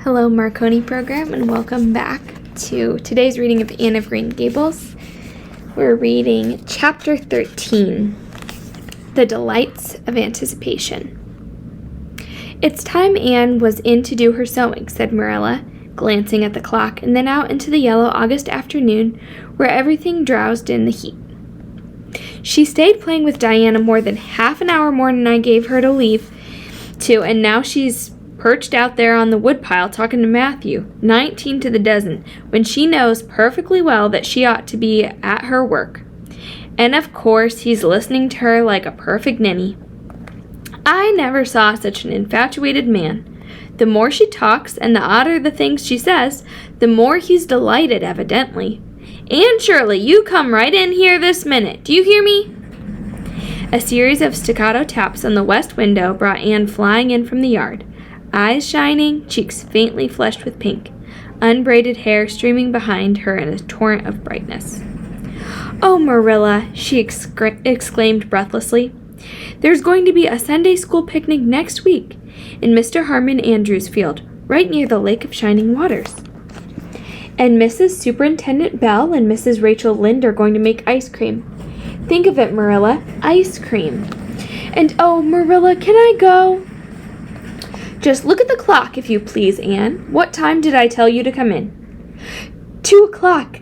Hello, Marconi program, and welcome back to today's reading of Anne of Green Gables. We're reading Chapter 13, The Delights of Anticipation. "It's time Anne was in to do her sewing," said Marilla, glancing at the clock, and then out into the yellow August afternoon where everything drowsed in the heat. "She stayed playing with Diana more than half an hour more than I gave her to leave to, and now she's perched out there on the woodpile talking to Matthew, 19 to the dozen, when she knows perfectly well that she ought to be at her work. And of course he's listening to her like a perfect ninny. I never saw such an infatuated man. The more she talks and the odder the things she says, the more he's delighted, evidently. Anne Shirley, you come right in here this minute. Do you hear me?" A series of staccato taps on the west window brought Anne flying in from the yard, eyes shining, cheeks faintly flushed with pink, unbraided hair streaming behind her in a torrent of brightness. "Oh, Marilla," she exclaimed breathlessly, "there's going to be a Sunday school picnic next week in Mr. Harmon Andrews' field, right near the Lake of Shining Waters. And Mrs. Superintendent Bell and Mrs. Rachel Lynde are going to make ice cream. Think of it, Marilla, ice cream. And oh, Marilla, can I go?" "Just look at the clock, if you please, Anne. What time did I tell you to come in?" 2:00.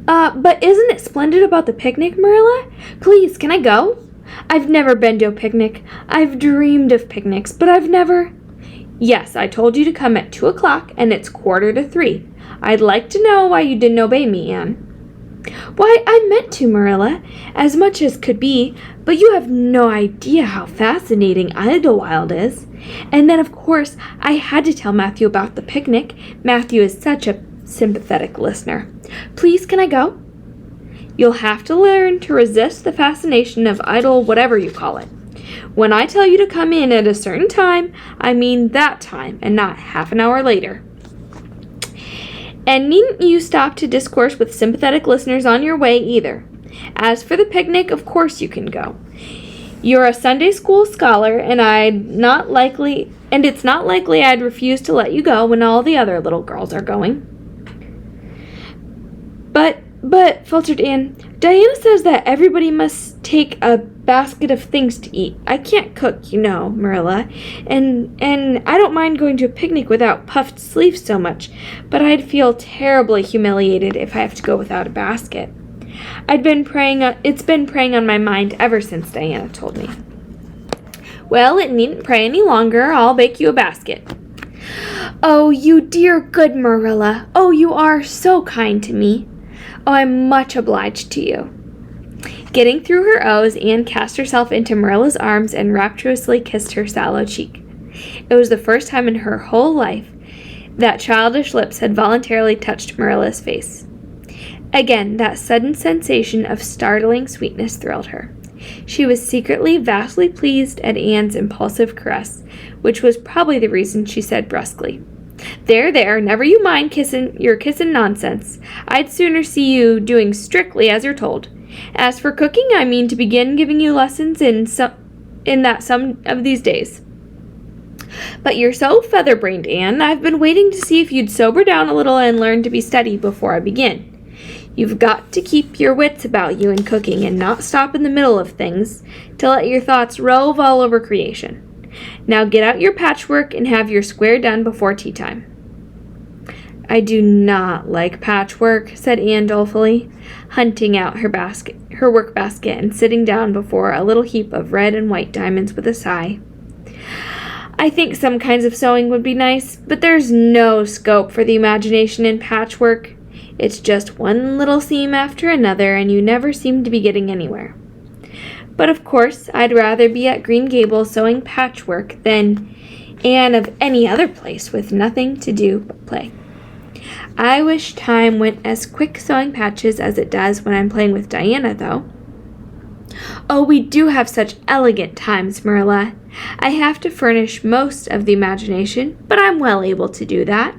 But isn't it splendid about the picnic, Marilla? Please, can I go? I've never been to a picnic. I've dreamed of picnics, but I've never—" "Yes, I told you to come at 2:00, and it's 2:45. I'd like to know why you didn't obey me, Anne." "Why, I meant to, Marilla, as much as could be, but you have no idea how fascinating Idlewild is. And then, of course, I had to tell Matthew about the picnic. Matthew is such a sympathetic listener. Please, can I go?" "You'll have to learn to resist the fascination of idle whatever you call it. When I tell you to come in at a certain time, I mean that time, and not half an hour later. And needn't you stop to discourse with sympathetic listeners on your way, either. As for the picnic, of course you can go. You're a Sunday school scholar, and it's not likely I'd refuse to let you go when all the other little girls are going." But, faltered Anne, "Diana says that everybody must take a basket of things to eat. I can't cook, you know, Marilla, and I don't mind going to a picnic without puffed sleeves so much, but I'd feel terribly humiliated if I have to go without a basket. It's been preying on my mind ever since Diana told me." "Well, it needn't prey any longer. I'll bake you a basket." "Oh, you dear good Marilla. Oh, you are so kind to me. Oh, I'm much obliged to you." Getting through her O's, Anne cast herself into Marilla's arms and rapturously kissed her sallow cheek. It was the first time in her whole life that childish lips had voluntarily touched Marilla's face. Again, that sudden sensation of startling sweetness thrilled her. She was secretly vastly pleased at Anne's impulsive caress, which was probably the reason she said brusquely, There, never you mind your kissin' nonsense. I'd sooner see you doing strictly as you're told. As for cooking, I mean to begin giving you lessons in that some of these days. But you're so feather-brained, Anne. I've been waiting to see if you'd sober down a little and learn to be steady before I begin. You've got to keep your wits about you in cooking and not stop in the middle of things to let your thoughts rove all over creation. Now get out your patchwork and have your square done before tea time." "I do not like patchwork," said Anne dolefully, hunting out her work basket and sitting down before a little heap of red and white diamonds with a sigh. "I think some kinds of sewing would be nice, but there's no scope for the imagination in patchwork. It's just one little seam after another, and you never seem to be getting anywhere. But of course, I'd rather be at Green Gables sewing patchwork than Anne of any other place with nothing to do but play. I wish time went as quick sewing patches as it does when I'm playing with Diana, though." "Oh, we do have such elegant times, Marilla. I have to furnish most of the imagination, but I'm well able to do that.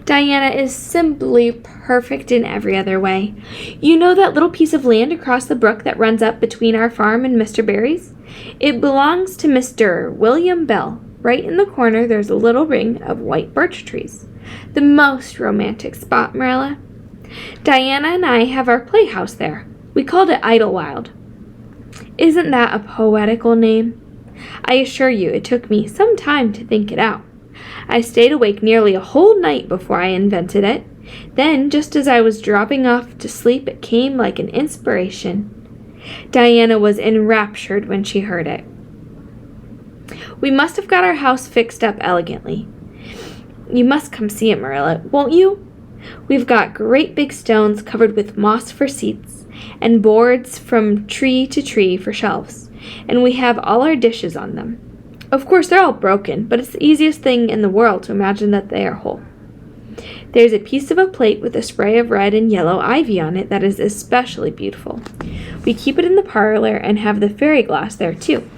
Diana is simply perfect in every other way. You know that little piece of land across the brook that runs up between our farm and Mr. Barry's? It belongs to Mr. William Bell. Right in the corner, there's a little ring of white birch trees. The most romantic spot, Marilla. Diana and I have our playhouse there. We called it Idlewild. Isn't that a poetical name? I assure you it took me some time to think it out. I stayed awake nearly a whole night before I invented it. Then, just as I was dropping off to sleep, it came like an inspiration. Diana was enraptured when she heard it. We must have got our house fixed up elegantly. You must come see it, Marilla, won't you? We've got great big stones covered with moss for seats, and boards from tree to tree for shelves, and we have all our dishes on them. Of course, they're all broken, but it's the easiest thing in the world to imagine that they are whole. There's a piece of a plate with a spray of red and yellow ivy on it that is especially beautiful. We keep it in the parlor and have the fairy glass there, too.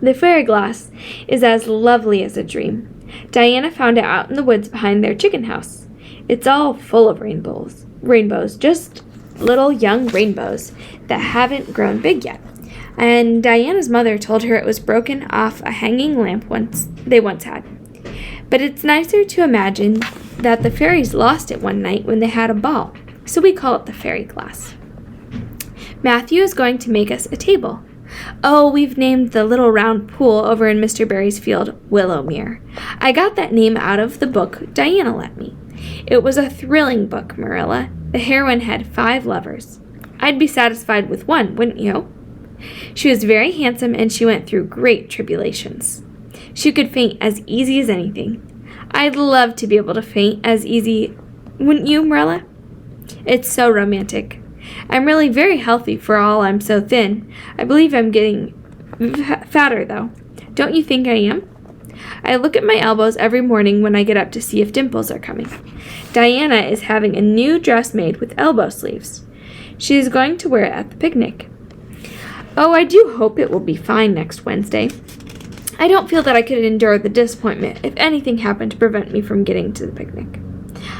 The fairy glass is as lovely as a dream. Diana found it out in the woods behind their chicken house. It's all full of rainbows, just little young rainbows that haven't grown big yet. And Diana's mother told her it was broken off a hanging lamp they once had. But it's nicer to imagine that the fairies lost it one night when they had a ball, so we call it the fairy glass. Matthew is going to make us a table. Oh, we've named the little round pool over in Mr. Barry's field Willowmere. I got that name out of the book Diana lent me. It was a thrilling book, Marilla. The heroine had 5 lovers. I'd be satisfied with one, wouldn't you? She was very handsome, and she went through great tribulations. She could faint as easy as anything. I'd love to be able to faint as easy, wouldn't you, Marilla? It's so romantic. I'm really very healthy for all I'm so thin. I believe I'm getting fatter, though. Don't you think I am? I look at my elbows every morning when I get up to see if dimples are coming. Diana is having a new dress made with elbow sleeves. She is going to wear it at the picnic. Oh, I do hope it will be fine next Wednesday. I don't feel that I could endure the disappointment if anything happened to prevent me from getting to the picnic.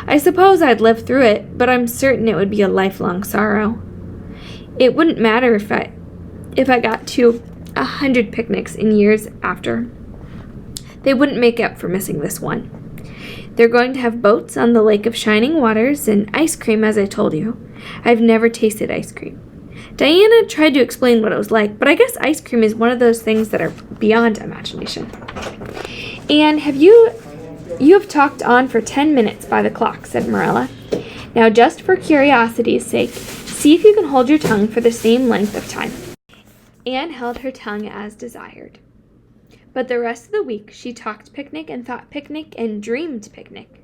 I suppose I'd live through it, but I'm certain it would be a lifelong sorrow. It wouldn't matter if I got to 100 picnics in years after. They wouldn't make up for missing this one. They're going to have boats on the Lake of Shining Waters and ice cream, as I told you. I've never tasted ice cream. Diana tried to explain what it was like, but I guess ice cream is one of those things that are beyond imagination. And you have talked on for 10 minutes by the clock, said Marilla. Now, just for curiosity's sake, see if you can hold your tongue for the same length of time. Anne held her tongue as desired. But the rest of the week she talked picnic and thought picnic and dreamed picnic.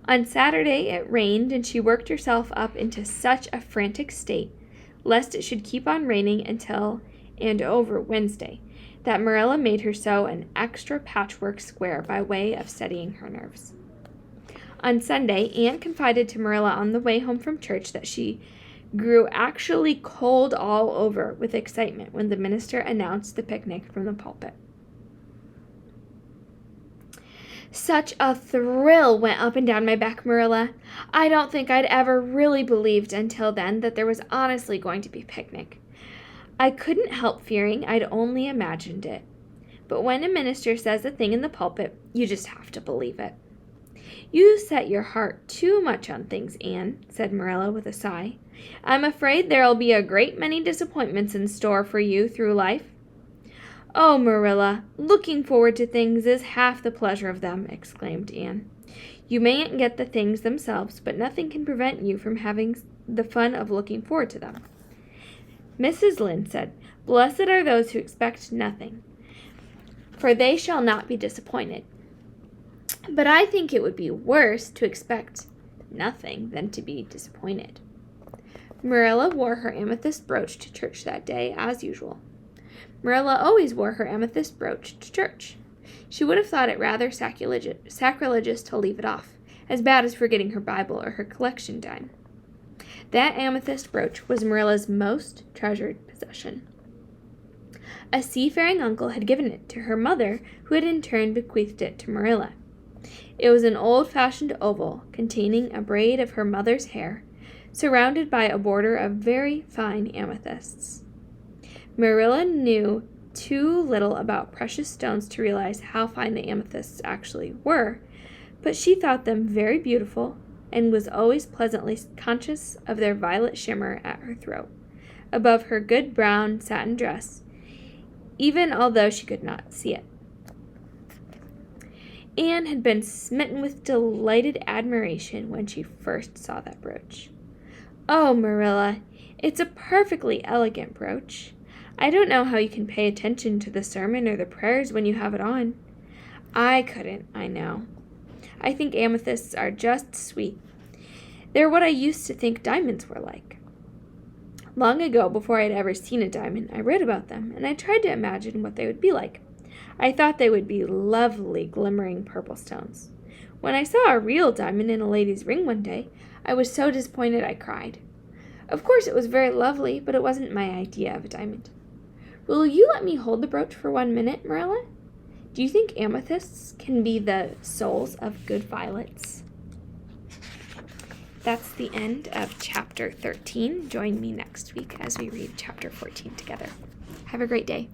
On Saturday it rained, and she worked herself up into such a frantic state, lest it should keep on raining until and over Wednesday, that Marilla made her sew an extra patchwork square by way of steadying her nerves. On Sunday, Anne confided to Marilla on the way home from church that she grew actually cold all over with excitement when the minister announced the picnic from the pulpit. Such a thrill went up and down my back, Marilla. I don't think I'd ever really believed until then that there was honestly going to be a picnic. I couldn't help fearing I'd only imagined it. But when a minister says a thing in the pulpit, you just have to believe it. You set your heart too much on things, Anne, said Marilla with a sigh. I'm afraid there'll be a great many disappointments in store for you through life. Oh, Marilla, looking forward to things is half the pleasure of them, exclaimed Anne. You mayn't get the things themselves, but nothing can prevent you from having the fun of looking forward to them. Mrs. Lynde said, Blessed are those who expect nothing, for they shall not be disappointed. But I think it would be worse to expect nothing than to be disappointed. Marilla wore her amethyst brooch to church that day, as usual. Marilla always wore her amethyst brooch to church. She would have thought it rather sacrilegious to leave it off, as bad as forgetting her Bible or her collection dime. That amethyst brooch was Marilla's most treasured possession. A seafaring uncle had given it to her mother, who had in turn bequeathed it to Marilla. It was an old-fashioned oval containing a braid of her mother's hair, surrounded by a border of very fine amethysts. Marilla knew too little about precious stones to realize how fine the amethysts actually were, but she thought them very beautiful and was always pleasantly conscious of their violet shimmer at her throat, above her good brown satin dress, even although she could not see it. Anne had been smitten with delighted admiration when she first saw that brooch. "Oh, Marilla, it's a perfectly elegant brooch. I don't know how you can pay attention to the sermon or the prayers when you have it on. I couldn't, I know. I think amethysts are just sweet. They're what I used to think diamonds were like. Long ago, before I had ever seen a diamond, I read about them, and I tried to imagine what they would be like. I thought they would be lovely, glimmering purple stones. When I saw a real diamond in a lady's ring one day, I was so disappointed I cried. Of course, it was very lovely, but it wasn't my idea of a diamond. Will you let me hold the brooch for 1 minute, Marilla? Do you think amethysts can be the souls of good violets?" That's the end of chapter 13. Join me next week as we read chapter 14 together. Have a great day.